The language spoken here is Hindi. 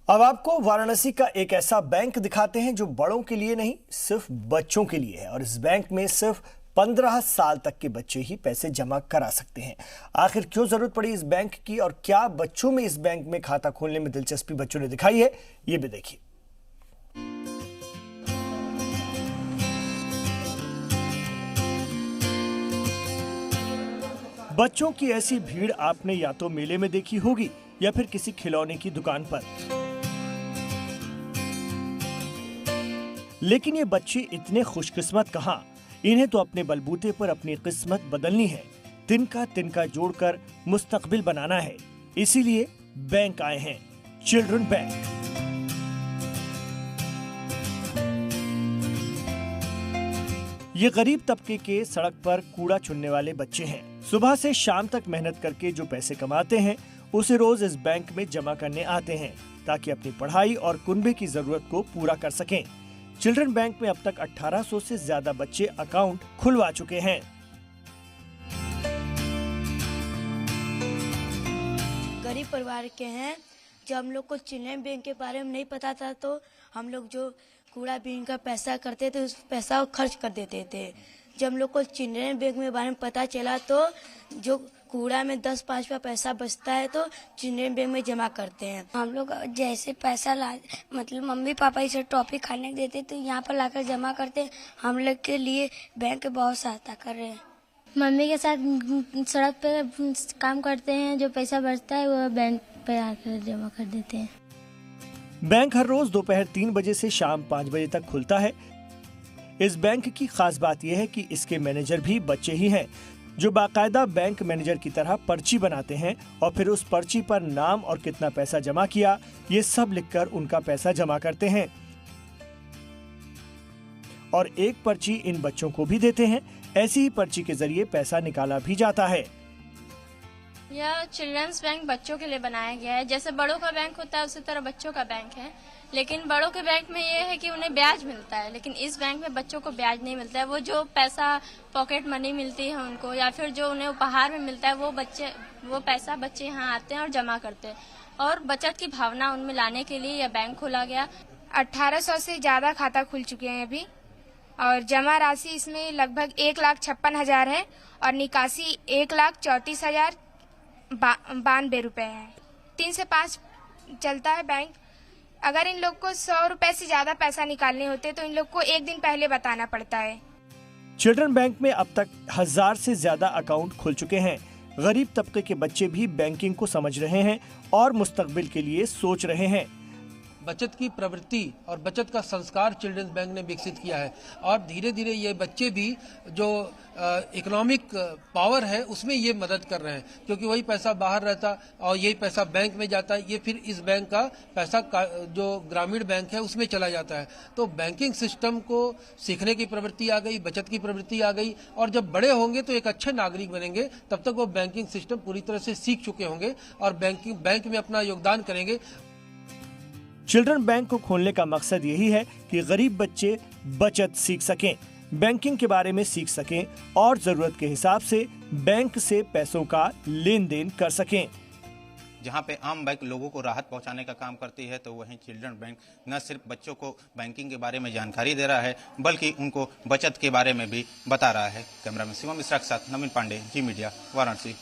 अब आपको वाराणसी का एक ऐसा बैंक दिखाते हैं जो बड़ों के लिए नहीं, सिर्फ बच्चों के लिए है। और इस बैंक में सिर्फ 15 साल तक के बच्चे ही पैसे जमा करा सकते हैं। आखिर क्यों जरूरत पड़ी इस बैंक की और क्या बच्चों में इस बैंक में खाता खोलने में दिलचस्पी बच्चों ने दिखाई है, ये भी देखिए। बच्चों की ऐसी भीड़ आपने या तो मेले में देखी होगी या फिर किसी खिलौने की दुकान पर। लेकिन ये बच्चे इतने खुशकिस्मत कहां, इन्हें तो अपने बलबूते पर अपनी किस्मत बदलनी है, तिनका जोड़कर मुस्तकबिल बनाना है। इसीलिए बैंक आए हैं, चिल्ड्रन बैंक। ये गरीब तबके के सड़क पर कूड़ा चुनने वाले बच्चे हैं। सुबह से शाम तक मेहनत करके जो पैसे कमाते हैं उसे रोज इस बैंक में जमा करने आते हैं ताकि अपनी पढ़ाई और कुनबे की जरूरत को पूरा कर सकें। चिल्ड्रन बैंक में अब तक 1800 से ज्यादा बच्चे अकाउंट खुलवा चुके हैं। गरीब परिवार के हैं। जब हम लोग को चिल्ड्रन बैंक के बारे में नहीं पता था तो हम लोग जो कूड़ा बीन का पैसा करते थे उस पैसा को खर्च कर देते थे। जब हम लोग को चिल्ड्रन बैंक में बारे में पता चला तो जो कूड़ा में 10-5 का पैसा बचता है तो चिल्ड्रन बैंक में जमा करते हैं। हम लोग जैसे पैसा ला मतलब मम्मी पापा इसे टॉफी खाने देते तो यहाँ पर लाकर जमा करते हैं। हम लोग के लिए बैंक बहुत सहायता कर रहे हैं। मम्मी के साथ सड़क पे काम करते हैं, जो पैसा बचता है वो बैंक पे आकर जमा कर देते हैं। बैंक हर रोज दोपहर 3 बजे से शाम 5 बजे तक खुलता है। इस बैंक की खास बात यह है कि इसके मैनेजर भी बच्चे ही हैं, जो बाकायदा बैंक मैनेजर की तरह पर्ची बनाते हैं और फिर उस पर्ची पर नाम और कितना पैसा जमा किया ये सब लिखकर उनका पैसा जमा करते हैं और एक पर्ची इन बच्चों को भी देते हैं। ऐसी ही पर्ची के जरिए पैसा निकाला भी जाता है। यह चिल्ड्रंस बैंक बच्चों के लिए बनाया गया है। जैसे बड़ों का बैंक होता है उसी तरह बच्चों का बैंक है, लेकिन बड़ों के बैंक में ये है कि उन्हें ब्याज मिलता है, लेकिन इस बैंक में बच्चों को ब्याज नहीं मिलता है। वो जो पैसा पॉकेट मनी मिलती है उनको या फिर जो उन्हें उपहार में मिलता है वो पैसा बच्चे यहाँ आते हैं और जमा करते हैं और बचत की भावना उनमें लाने के लिए यह बैंक खोला गया। 1800 से ज्यादा खाता खुल चुके हैं अभी और जमा राशि इसमें लगभग 1,56,000 है और निकासी 1,34,092 रुपए है। 3 से 5 चलता है बैंक। अगर इन लोग को 100 रुपए से ज्यादा पैसा निकालने होते तो इन लोग को एक दिन पहले बताना पड़ता है। चिल्ड्रन बैंक में अब तक 1000 से ज्यादा अकाउंट खुल चुके हैं। गरीब तबके के बच्चे भी बैंकिंग को समझ रहे हैं और मुस्तकबिल के लिए सोच रहे हैं। बचत की प्रवृत्ति और बचत का संस्कार चिल्ड्रंस बैंक ने विकसित किया है और धीरे धीरे ये बच्चे भी जो इकोनॉमिक पावर है उसमें ये मदद कर रहे हैं, क्योंकि वही पैसा बाहर रहता और यही पैसा बैंक में जाता है, ये फिर इस बैंक का पैसा जो ग्रामीण बैंक है उसमें चला जाता है। तो बैंकिंग सिस्टम को सीखने की प्रवृत्ति आ गई, बचत की प्रवृत्ति आ गई और जब बड़े होंगे तो एक अच्छे नागरिक बनेंगे, तब तक वो बैंकिंग सिस्टम पूरी तरह से सीख चुके होंगे और बैंक में अपना योगदान करेंगे। चिल्ड्रन बैंक को खोलने का मकसद यही है कि गरीब बच्चे बचत सीख सकें, बैंकिंग के बारे में सीख सकें और जरूरत के हिसाब से बैंक से पैसों का लेन देन कर सकें। जहां पे आम बैंक लोगों को राहत पहुंचाने का काम करती है तो वहीं चिल्ड्रन बैंक न सिर्फ बच्चों को बैंकिंग के बारे में जानकारी दे रहा है बल्कि उनको बचत के बारे में भी बता रहा है। कैमरामैन शिवम मिश्रा के साथ नवीन पांडे, जी मीडिया, वाराणसी।